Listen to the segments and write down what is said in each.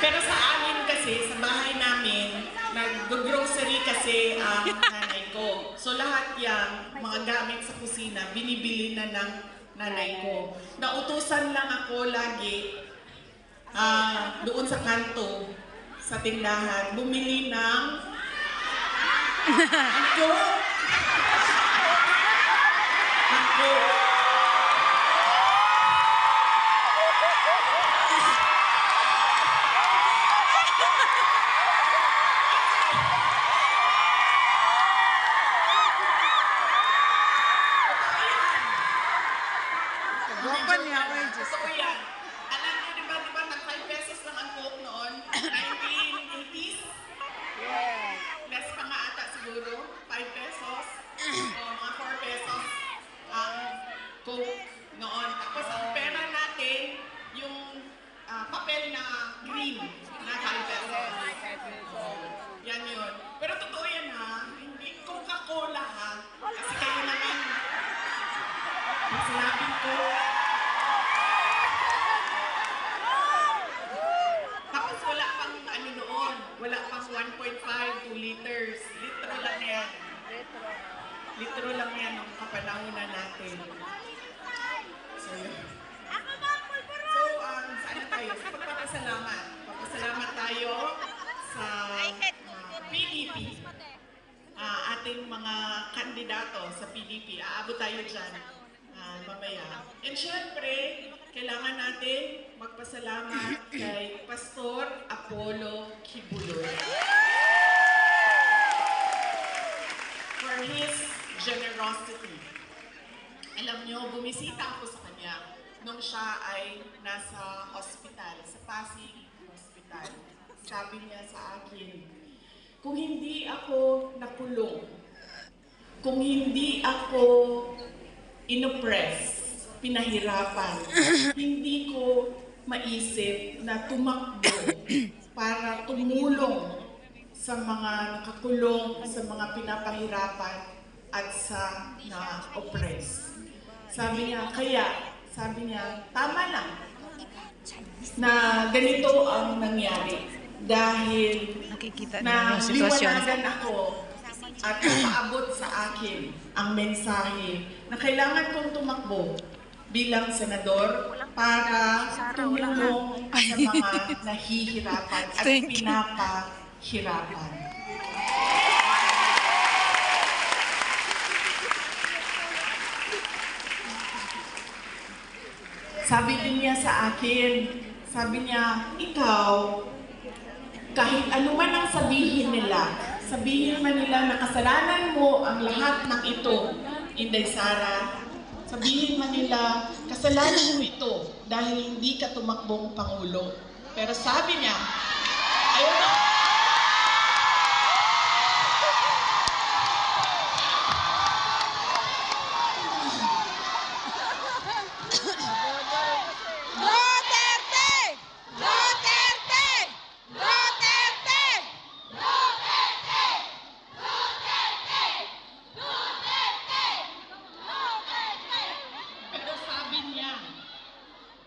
Pero sa amin kasi, sa bahay namin, nag-grocery kasi ang nanay ko. So lahat yan, mga gamit sa kusina, binibili na ng nanay ko. Nautusan lang ako lagi doon sa kanto, sa tindahan, bumili ng angko. Angko. Totoo yan. Alam niyo, di ba, nag 5 pesos lang ang Coke noon? 1980s? Yes. Less pa nga ata siguro. 5 pesos. O mga 4 pesos ang Coke noon. Tapos ang pera natin, yung papel na green na 5 pesos. Yan yun. Pero totoo yan ha. Hindi Coca-Cola ha. Kasi kayo naman, sinabi ko, tapos wala pang ano noon, wala pang 1.5, 2 liters. Litro lang yan. Litro lang yan ang kapanahonan natin. So, yun. So, saan na tayo? Sa pagpapasalamat. Pagpasalamat tayo sa PDP. Ating mga kandidato sa PDP. Aabot tayo dyan mamaya. And syempre, kailangan natin magpasalamat kay Pastor Apollo Kibuloy for his generosity. Alam nyo, bumisita ako sa kanya nung siya ay nasa hospital, sa Pasig Hospital. Sabi niya sa akin, kung hindi ako nakulong, kung hindi ako inoppress, pinahirapan, hindi ko maisip na tumakbo para tumulong sa mga nakakulong, sa mga pinapahirapan at sa na-oppress. Sabi niya, tama na na ganito ang nangyari dahil na liwanagan ako at napaabot sa akin ang mensahe na kailangan kong tumakbo bilang senador para tumulong sa mga nahihirapan at pinapahirapan. Sabi din niya sa akin, sabi niya, ikaw, kahit ano man ang sabihin man nila na kasalanan mo ang lahat ng ito, Inday Sara, sabihin man nila, kasalanan mo ito dahil hindi ka tumakbong Pangulo. Pero sabi niya, ayun na,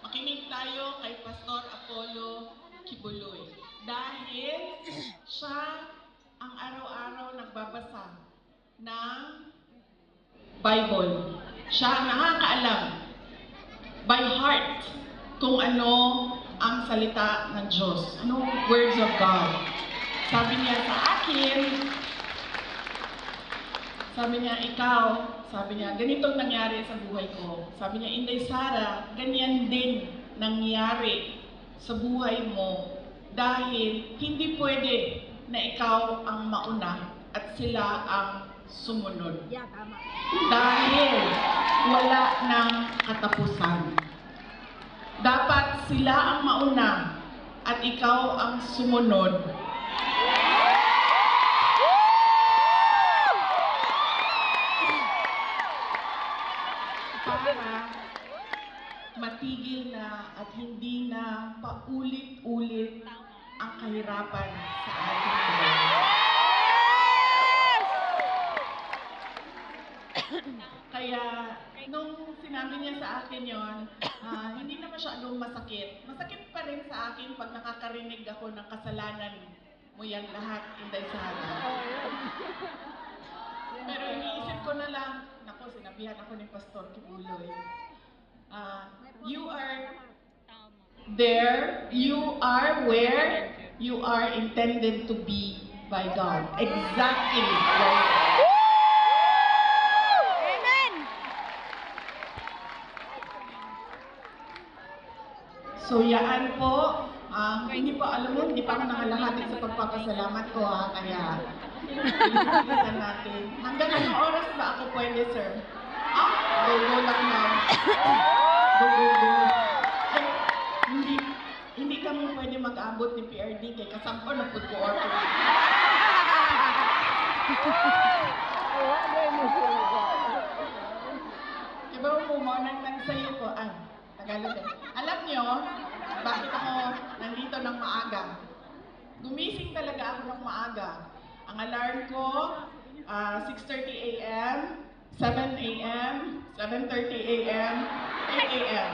makinig tayo kay Pastor Apollo Kibuloy dahil siya ang araw-araw nagbabasa ng Bible. Siya ang nakakaalam by heart kung ano ang salita ng Diyos, anong words of God. Sabi niya sa akin, sabi niya, ganitong nangyari sa buhay ko. Sabi niya, Inday Sara, ganyan din nangyari sa buhay mo dahil hindi pwede na ikaw ang mauna at sila ang sumunod. Dahil wala ng katapusan. Dapat sila ang mauna at ikaw ang sumunod. Para matigil na at hindi na paulit-ulit ang kahirapan sa ating buhay. Kaya, nung sinabi niya sa akin yon, hindi naman siya masyadong masakit. Masakit pa rin sa akin pag nakakarinig ako ng kasalanan mo yan lahat, Inday Sara. Pero iniisip ko na lang, nako, sinabihan ako ni Pastor Kibuloy. You are there, you are where you are intended to be by God. Exactly. Amen! So, yaan po. Hindi pa, alam mo, hindi pa ako nangalahati sa pagpapasalamat ko, kaya bilisan natin. Hanggang anong oras ba ako pwede, sir? Go lang lang. Go. Eh, hindi kami pwede mag-abot ni PRD kay kasampo na food ko order. Diba mo nang sayo ko? Tagalog eh. Alam nyo, bakit ako nandito ng maaga? Gumising talaga ako ng maaga. Ang alarm ko, 6:30 a.m., 7 a.m., 7:30 a.m., 8 a.m.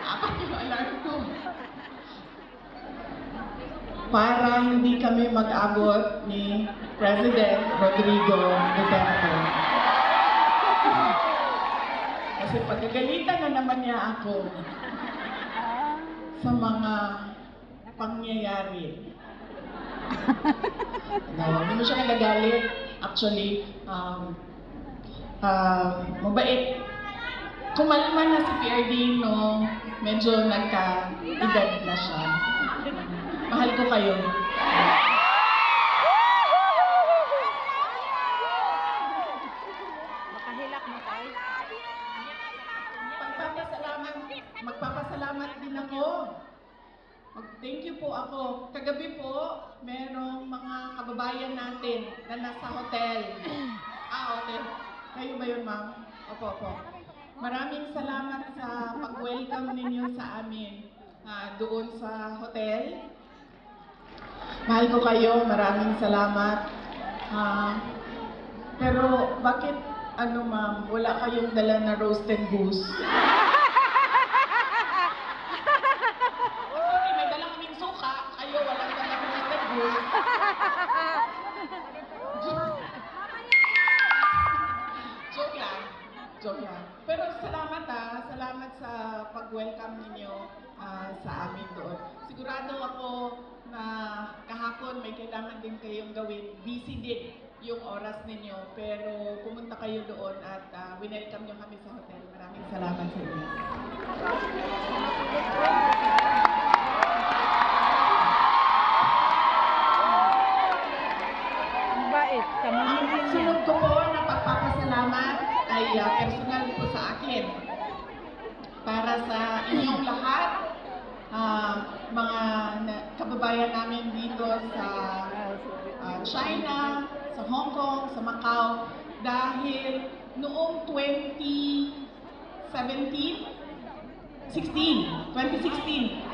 Apat yung alarm ko. Para hindi kami mag-abot ni President Rodrigo Duterte. Kasi pagkagalitan na naman niya ako sa mga pangyayari. No, hindi mo siya nagagalit. Actually, mabait. Kumalma na si PRD no, medyo nagka-edad na siya. Mahal ko kayo. Makahilak mo tayo. Magpapasalamat din ako. Thank you po ako. Kagabi po, merong mga kababayan natin na nasa hotel. Hotel. Kayo ba yun, ma'am? Opo. Maraming salamat sa pag-welcome ninyo sa amin doon sa hotel. Mahal ko kayo. Maraming salamat. Pero bakit, ma'am, wala kayong dala na roasted goose? Joke lang. Pero salamat salamat sa pag-welcome ninyo sa amin doon. Sigurado ako na kahapon may kailangan din kayong gawin. Busy din yung oras ninyo, pero pumunta kayo doon at welcome nyo kami sa hotel. Maraming salamat sa inyo. Bait, kamamilin niya. Sunod ko po na pagpapasalamat ay personal po sa akin. Para sa inyong lahat, mga kababayan namin dito sa China, sa Hong Kong, sa Macau, dahil noong 2016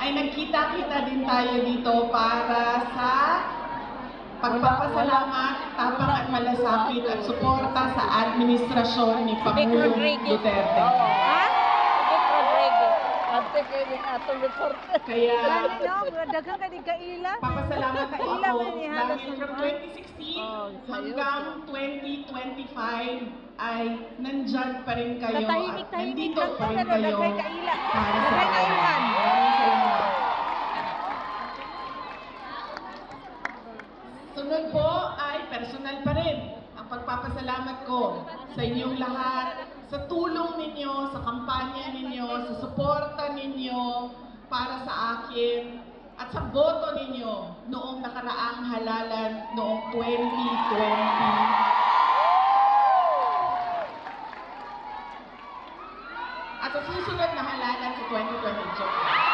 ay nagkita-kita din tayo dito para sa pagpapasalamat, tapang at malasakit at suporta sa administrasyon ni Pangulong Duterte. Kaya daghang ka di kaila. papasalamat po ako dahil from 2016 hanggang 2025 ay nandyan pa rin kayo at nandito pa rin kayo para sa akin. Maraming salamat. Sunod po ay personal pa rin ang pagpapasalamat ko sa inyong lahat, sa tulong ninyo, sa kampanya ninyo, sa suporta ninyo para sa akin, at sa boto ninyo noong nakaraang halalan noong 2020. At sa susunod na halalan sa 2022.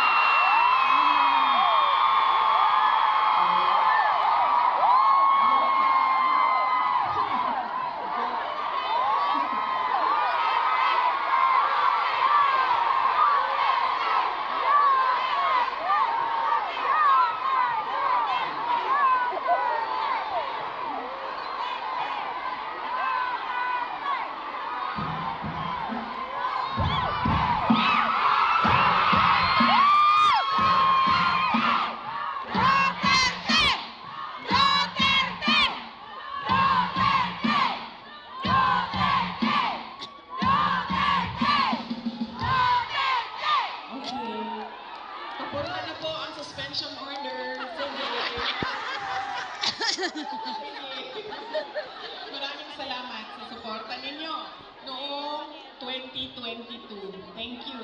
Maraming salamat sa suporta ninyo noong 2022. Thank you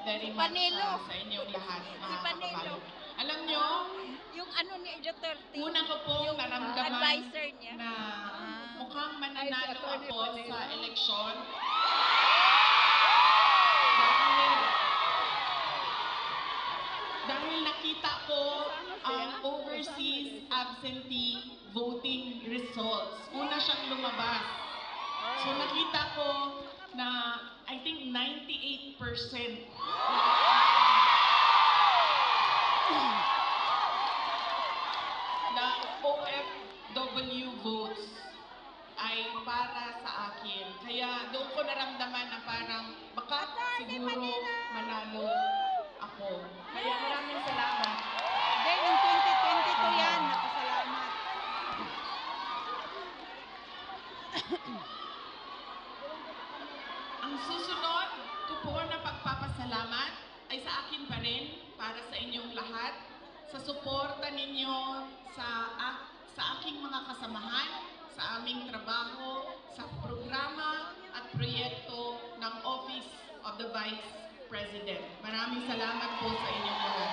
very much Panelo. sa inyong lahat, mga Panelo. kababayan. Alam nyo, Yung ano ni Duterte. una ko pong naramdaman advisor niya. na mukhang mananalo ako sa eleksyon. Dahil nakita ko ang overseas absentee voting results. Una siyang lumabas. So nakita ko na I think 98% na OFW votes ay para sa akin. Kaya doon ko naramdaman na parang baka siguro manalo ako. Kaya maraming salamat. Hindi, yung 2022 yan. Napasalamat. Ang susunod ko po na pagpapasalamat ay sa akin pa rin, para sa inyong lahat, sa suporta ninyo sa aking mga kasamahan, sa aming trabaho, sa programa at proyekto ng Office of the Vice President. Maraming salamat po sa inyong lahat.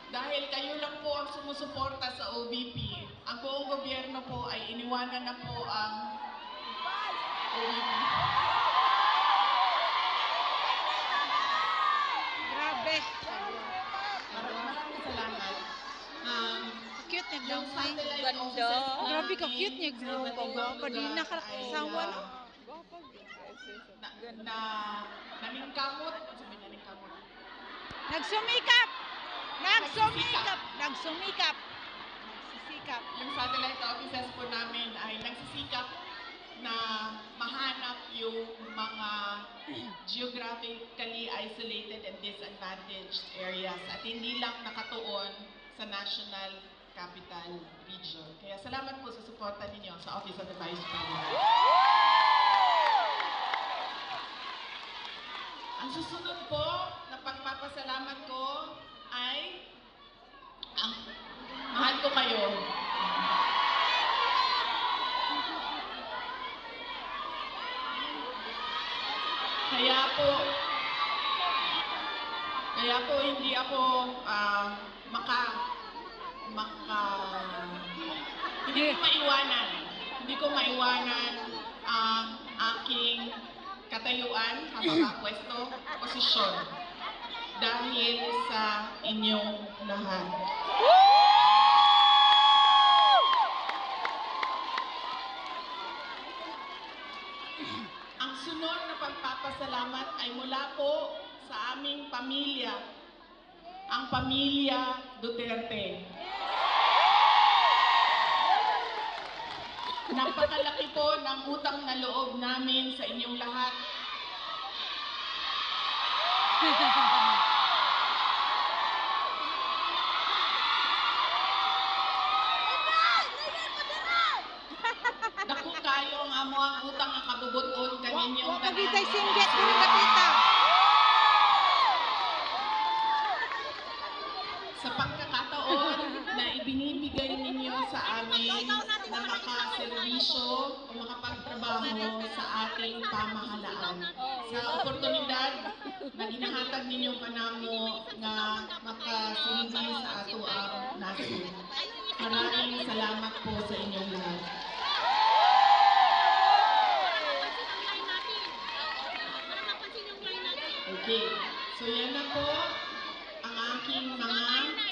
Dahil kayo lang po ang sumusuporta sa OVP, ang buong gobyerno po ay iniwanan na po ang OVP. Grabe. Maraming salamat. Cute niya Yung daw. satellite Ganda. offices po Grabe ka namin cute niya. sa iba't ibang Gwapo din lugar nakakasawa, ay, no? naningkamot. Sabi naningkamot. Nagsumikap! Nagsumikap! Nagsumikap! Nagsisikap. Yung satellite offices po namin ay nagsisikap na mahanap yung mga geographically isolated and disadvantaged areas at hindi lang nakatuon sa National Capital Region. Kaya salamat po sa suporta ninyo sa Office of the Vice President. Ang susunod po na pagpapasalamat ko ay ang mahal ko kayo. Kaya po hindi ako hindi ko maiwanan ang aking katayuan, kapapwesto, posisyon dahil sa inyong lahat. Ang sunod na pagpapasalamat ay mula po sa aming pamilya, ang pamilya Duterte. Napakalaki po ng utang na loob namin sa inyong lahat. Naku kayo ang amo ang utang ang kabubuton kaninyong Wa pagitay singgit kung nakita. Sa pagkakataon na ibinibigay ninyo sa amin na makaservisyo o makapagtrabaho sa ating pamahalaan. Sa oportunidad na ginahatag ninyo panamo na makasilbi sa ato ang nasod. Maraming salamat po sa inyong lahat. Okay, so yan na po ang aking mga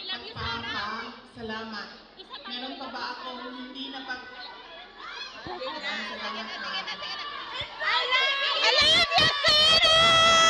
pagpapasalamat. Meron pa ba akong hindi na I love you, Sarah!